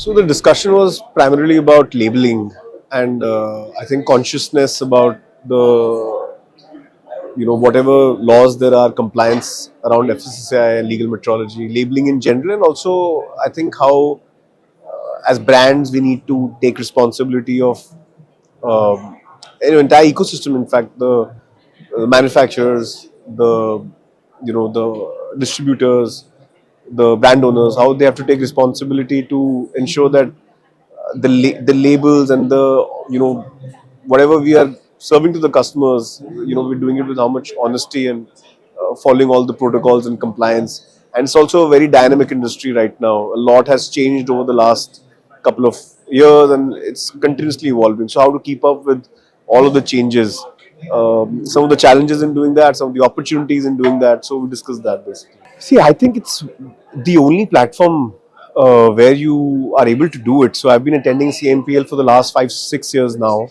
So the discussion was primarily about labeling and I think consciousness about the whatever laws there are, compliance around FCCI, legal metrology, labeling in general, and also I think how as brands we need to take responsibility of um, entire ecosystem. In fact, the manufacturers, the distributors, the brand owners, how they have to take responsibility to ensure that the labels and the whatever we are serving to the customers, we're doing it with how much honesty and following all the protocols and compliance. And it's also a very dynamic industry right now. A lot has changed over the last couple of years, and it's continuously evolving. So how to keep up with all of the changes, some of the challenges in doing that, some of the opportunities in doing that. So we discussed that basically. See, I think it's the only platform where you are able to do it. So I've been attending CMPL for the last 5, 6 years now,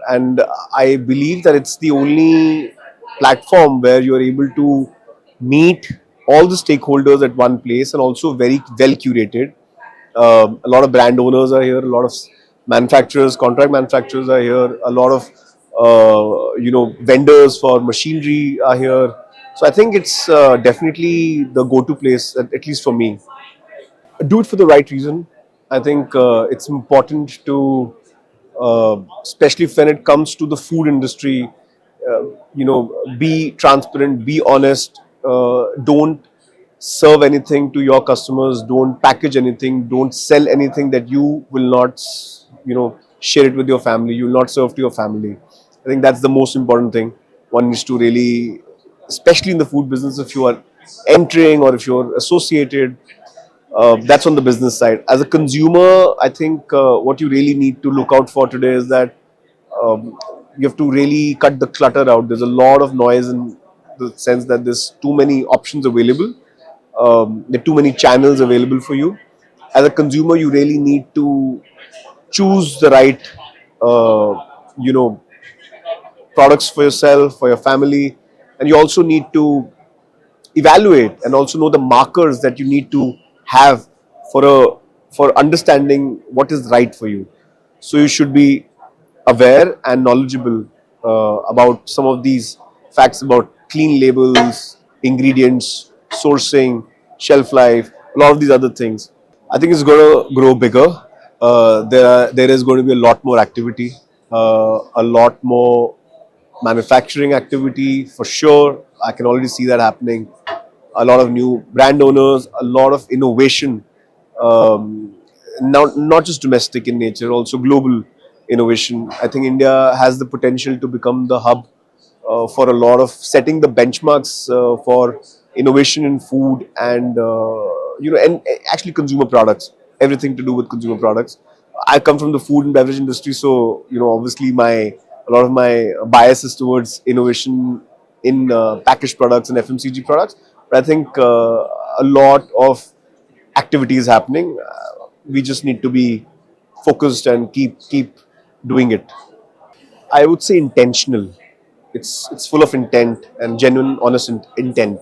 and I believe that it's the only platform where you are able to meet all the stakeholders at one place and also very well curated. A lot of brand owners are here, a lot of manufacturers, contract manufacturers are here, a lot of vendors for machinery are here. So I think it's definitely the go-to place, at least for me. Do it for the right reason. I think it's important to, especially when it comes to the food industry, be transparent, be honest. Don't serve anything to your customers. Don't package anything. Don't sell anything that you will not, share it with your family. You will not serve to your family. I think that's the most important thing. One needs to really, especially in the food business, if you are entering or if you're associated, that's on the business side. As a consumer, I think what you really need to look out for today is that you have to really cut the clutter out. There's a lot of noise in the sense that there's too many options available. There are too many channels available for you. As a consumer, you really need to choose the right, uh, you know, products for yourself, for your family, and you also need to evaluate and also know the markers that you need to have for a for understanding what is right for you. So you should be aware and knowledgeable about some of these facts about clean labels, ingredients, sourcing, shelf life, a lot of these other things. I think it's going to grow bigger. There is going to be a lot more activity, a lot more manufacturing activity for sure. I can already see that happening. A lot of new brand owners, a lot of innovation, um, not just domestic in nature, also global innovation. I think India has the potential to become the hub for a lot of setting the benchmarks for innovation in food and and actually consumer products. Everything to do with consumer products. I come from the food and beverage industry, so obviously a lot of my bias is towards innovation in packaged products and FMCG products. But I think a lot of activity is happening. We just need to be focused and keep doing it. I would say intentional. It's full of intent and genuine, honest intent.